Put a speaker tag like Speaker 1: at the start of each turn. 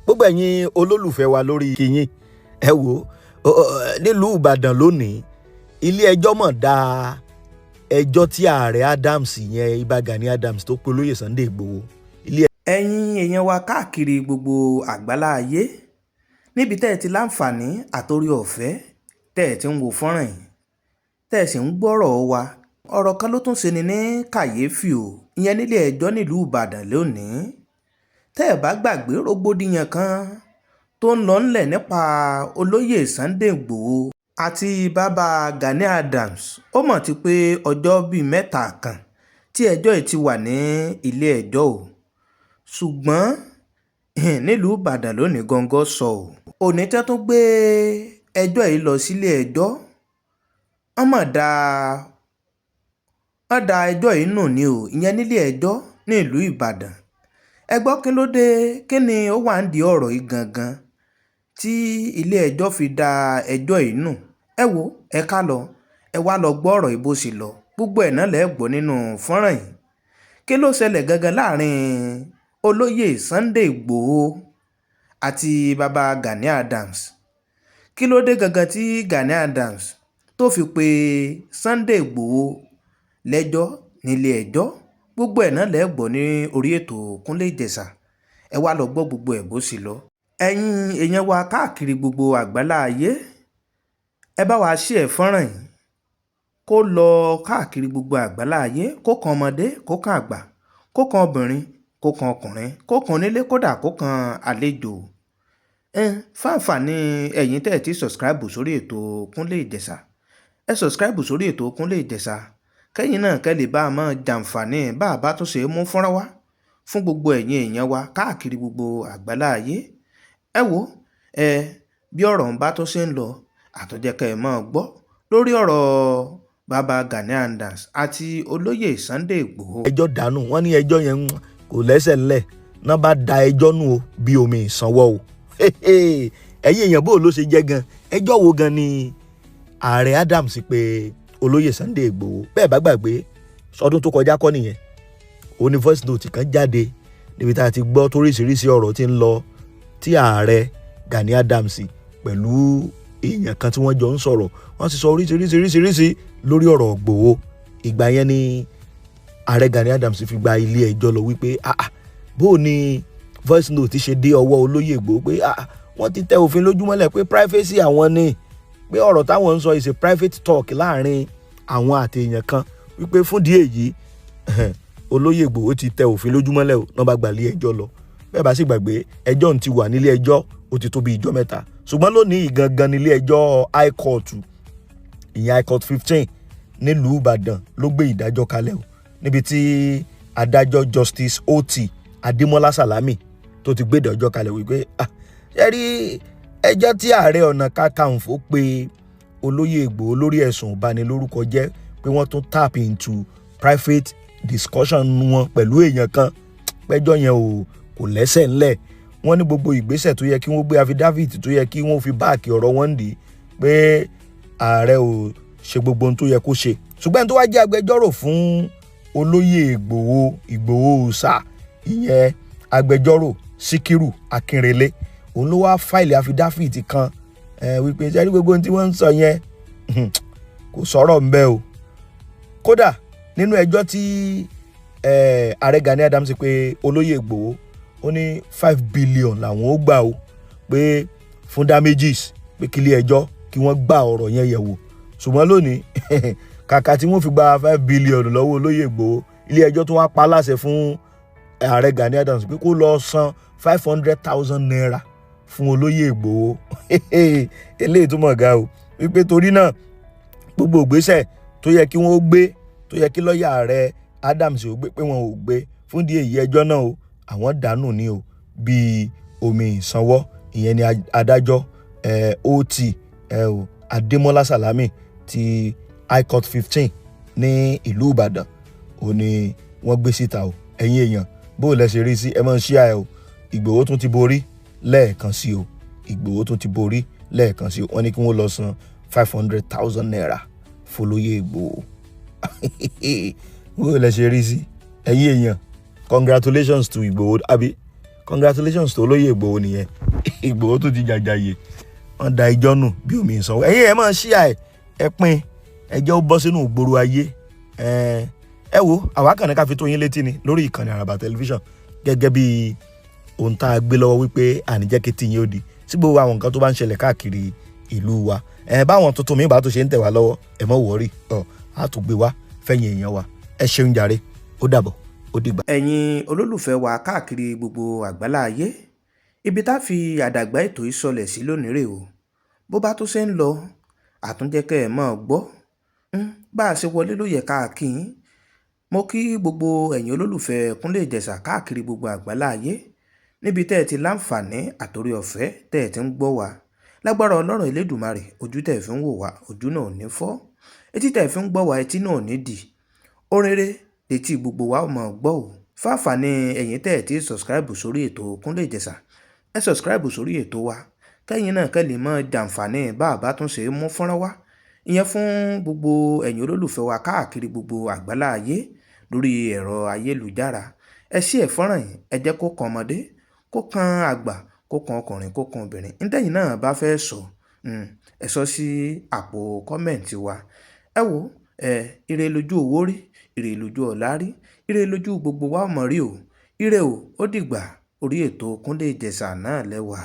Speaker 1: gbogbo ẹ̀yin olólùfẹ́ wa lórí kìyìn ẹ wò nílùú Ìbàdàn lónìí ilé ẹjọ́ mọ̀ dá ẹjọ́ tí ààrẹ Adams yẹn Ìbà Gani Adams tó pe olóyè Sunday Igboho.
Speaker 2: ẹ̀yin èèyàn wa káàkiri gbogbo àgbálá ayé níbi tẹ́ ẹ ti láǹfààní àtòrí ọ̀fẹ́ tẹ́ ẹ ti ń wo fọ́nrán yìí tẹ́ ẹ sì ń gbọ́rọ̀ wa ọ̀rọ̀ kan ló tún ṣe ni ní kàyéfì o ìyẹn nílé ẹjọ́ nílùú Ìbàdàn lónìí tẹ́ ẹ bá gbàgbé rògbòdìyàn kan tó ń lọ ńlẹ̀ nípa olóyè Sunday Igboho àti bàbá Gani Adams ó mọ̀ ti pé ọjọ́ bíi mẹ́ta kan tí ẹjọ́ yìí ti wà ní ilé ẹjọ́ o ṣùgbọ́n nílùú Ìbàdàn lónìí gọ́ngọ́ sọ ò òní tẹ́ tún gbé ẹjọ́ yìí lọ sílé ẹjọ́ wọ́n da ẹjọ́ yìí nù ní o ìyẹn nílé ẹjọ́ nílùú Ìbàdàn ẹ gbọ́ kí ló dé kí ni ó wà ń di ọ̀rọ̀ yìí gangan tí ilé ẹjọ́ fi da ẹjọ́ yìí nù ẹ wo ẹ ká lọ ẹ wá lọ gbọ́ ọ̀rọ̀ yìí bó ṣe lọ gbogbo ẹ̀ náà lẹ́ gbọ́ nínú fọ́nrán yìí kí ló ṣẹlẹ̀ gangan láàrin olóyè Sunday Igboho àti bàbá Gani Adams kí ló dé gangan tí Gani Adams tó fi pe Sunday Igboho lẹ́jọ́ nílé ẹjọ́ gbogbo ẹ̀ náà lẹ́ gbọ́ ní orí ètò Kúnlé Ìjẹ̀ṣà ẹ wá lọ gbọ́ gbogbo ẹ̀ bó ṣe lọ ẹ̀yin èèyàn wa káàkiri gbogbo àgbálá ayé ẹ bá wa share fọ́nrán yìí kó lọ káàkiri gbogbo àgbálá ayé kó kan ọmọdé kó kan àgbà kó kan obìnrin kó kan ọkùnrin kó kan onílé kódà kó kan àlejò fáǹfààní ẹ̀yin tẹ́ ẹ ti subscribe sórí ètò Kúnlé Ìjẹ̀ṣà ẹ subscribe sórí ètò Kúnlé Ìjẹ̀ṣà kẹ́yìn náà kẹ́ lè bá a máa jàǹfààní bá a bá tún ṣe mú fọ́nrán wá fún gbogbo ẹ̀yin èèyàn wa káàkiri gbogbo àgbálá ayé ẹ wo bí ọ̀rọ̀ ń bá tún ṣe ń lọ àtúnjẹ́kẹ́ ẹ̀ máa gbọ́ lórí ọ̀rọ̀ bàbá Gani Adams àti olóyè Sunday Igboho.
Speaker 1: ẹjọ́ dànù wọ́n ní ẹjọ́ yẹn kò lẹ́sẹ̀ ńlẹ̀ náà bá da ẹjọ́ nù o bí omi ìsanwó o ẹ̀yin èèyàn bó ló ṣe jẹ́ gan ẹjọ́ wo gan ni ààrẹ Adams pé olóyè Sunday Igboho bẹ́ẹ̀ bá gbàgbé ọdún tó kọjá kọ́ nìyẹn ó ní voice note kan jáde níbi tá a ti gbọ́ toríṣiríṣi ọ̀rọ̀ tí ń lọ tí ààrẹ Gani Adams pẹ̀lú èèyàn kan tí wọ́n jọ ń sọ̀rọ̀ wọ́n sì sọ oríṣiríṣi lórí ọ̀rọ̀ Igboho ìgbà yẹn ni ààrẹ Gani Adams fi gba ilé ẹjọ́ lọ wípé bó ni voice note ṣe dé ọwọ́ olóyè Igboho pé wọ́n ti tẹ òfin lójúmọ́lẹ̀ pé privacy àwọn ni pé ọ̀rọ̀ táwọn ń sọ is a private talk láàrin àwọn àti èèyàn kan wípé fún díẹ̀ yìí olóyè Igboho ti tẹ òfin lójúmọ́lẹ̀ o náà bá gba ilé ẹjọ́ lọ bẹ́ẹ̀ bá sì gbàgbé ẹjọ́ ń ti wà nílé ẹjọ́ ó ti tó bí ìjọ́ mẹ́ta ṣùgbọ́n lónìí gangan nílé ẹjọ́ high court ìyẹn high court 15 nílùú Ìbàdàn ló gbé ìdájọ́ kalẹ̀ o níbi tí adájọ́ Justice Oti Adémọ́lá Salami tó ti gbé ìdájọ́ kalẹ̀ wípé ṣe rí ẹjọ́ tí ààrẹ ọ̀nà kakanfò pé olóyè Igboho lórí ẹ̀sùn ìbanilórúkọ jẹ́ pé wọ́n tún tap into private discussion wọn pẹ̀lú èèyàn kan pẹ́jọ́ yẹn kò lẹ́sẹ̀ ńlẹ̀ wọ́n ní gbogbo ìgbésẹ̀ tó yẹ kí wọ́n gbé affidavit tó yẹ kí wọ́n fi báàkì ọ̀rọ̀ wọn dì pé ààrẹ ò ṣe gbogbo ohun tó yẹ kó ṣe ṣùgbọ́n tó wá jẹ́ agbẹjọ́rò fún olóyè Igboho ṣá ìyẹn agbẹjọ́rò Síkírù Akínrelé òun ló wá fáìlì affidavit kan wípé ṣe gbogbo ohun tí wọ́n ń sọ yẹn kò sọ̀rọ̀ ńbẹ̀ o kódà nínú ẹjọ́ tí ààrẹ Gani Adams pé olóyè Igboho ó ní 5 billion làwọn ó gbà o pé fún damages pé kílé ẹjọ́ kí wọ́n gba ọ̀rọ̀ yẹn yẹ̀ wò ṣùgbọ́n lónìí kàkà tí wọ́n fi gba 5 billion lọ́wọ́ olóyè Igboho ilé ẹjọ́ tó wá pa láṣẹ fún ààrẹ Gani Adams pé kó lọ san 500,000 naira fún olóyè Igboho eléyìí tó mọ̀ ga o wípé torí náà gbogbo ìgbésẹ̀ tó yẹ kí wọ́n gbé tó yẹ kí lọ́ọ̀yà ààrẹ Adams ò gbé pé wọn ò gbé fún díẹ̀ èyí ẹjọ́ náà o àwọn dànù ní o bíi omi ìsanwó ìyẹn ni adájọ́ Oti Adémọ́lá Salami ti high court 15 ní ìlú Ìbàdàn ò ní wọ́n gbé síta o ẹ̀yin èèyàn bó lẹ ṣe rí sí ẹ máa ń ṣíà ẹ o Ìgbòho tún ti borí lẹ́ẹ̀kan sí o Ìgbòho tún ti borí lẹ́ẹ̀kan sí o wọ́n ní kí wọ́n lọ san 500,000 naira fọlọ́yè Ìgbòho bó lẹ ṣe rí sí ẹ̀yin èèyàn congratulations to Ìgbòho àbí congratulations tó olóyè Ìgbòho nìyẹn. Ìgbòho tó ti jàjàyè wọ́n da ẹjọ́ nù bí omi ìsanwó. ẹ̀yin ẹ̀ máa ṣí ẹ pín ẹjọ́ ó bọ́ sínú ìgboro ayé. Ẹ wo àwa kàn ní ká fi tó yín létí ni lórí ìkànnì Àràbà tẹlifíṣàn gẹ́gẹ́ bí ohun tá a gbé lọ́wọ́ wípé àníjẹ́ kí tiyín ó di sí gbogbo àwọn nǹkan tó bá ń ṣẹlẹ̀ káàkiri ìlú wa. Báwọn tuntun mi bá tó ṣe ń tẹ̀ wá lọ́wọ́ ẹ mọ́ wọ́rí á tún gbé wá fẹ́yìn èèyàn wa. Ẹ ṣeun jàre, ó dàbọ̀, ó dìgbà.
Speaker 2: ẹ̀yin olólùfẹ́ wa káàkiri gbogbo àgbálá ayé, ibi tá fi àdàgbà ètò yìí sọlẹ̀ sí lónìí rèé o. bó bá tó ṣe ń lọ àtúnjẹ́kẹ́ ẹ̀ mọ́ gbọ́ bá a ṣe wọlé ló yẹ káàkiri. mo kí gbogbo ẹ̀yin olólùfẹ́ Kúnlé Ìjẹ̀ṣà káàkiri gbogbo àgbálá ayé níbi tẹ́ ẹ ti láǹfààní àtòrí ọ̀fẹ́ tẹ́ ẹ ti ń gbọ́ wa. lágbára Ọlọ́run Elédùmarè, ojú tẹ́ ẹ fi ń wò wá ojú náà ò ní fọ́, etí tẹ́ ẹ fi ń gbọ́ wá etí náà ò ní dì. oréré etí gbogbo wa ò mọ̀ gbọ́ ò. fáfàní ẹ̀yin tẹ́ ẹ ti subscribe sórí ètò Kúnlé Ìjẹ̀ṣà, ẹ subscribe sórí ètò wa kẹ́yìn náà kẹ́ lè mọ jàǹfààní bá a bá tún ṣe mú fọ́nrán wá. ìyẹn fún gbogbo ẹ̀yin olólùfẹ́ wa káàkiri gbogbo àgbálá ayé lórí ẹ̀rọ ayélujára. ẹ ṣí ẹ̀ fọ́nrán yìí, ẹ jẹ́ kó kan ọmọdé, kó kan àgbà, kó kan ọkùnrin, kó kan obìnrin. ntẹ́yìn náà bá fẹ́ sọ ẹ sọ sí àpò kọ́mẹ̀ǹtì wa. ẹ wo ire lójú owó rí, ire lójú ọ̀la rí, ire lójú gbogbo wa mọ̀ rí o. ire o, ó dìgbà. orí ètò Kúnlé Ìjẹ̀ṣà náà lẹ́wà.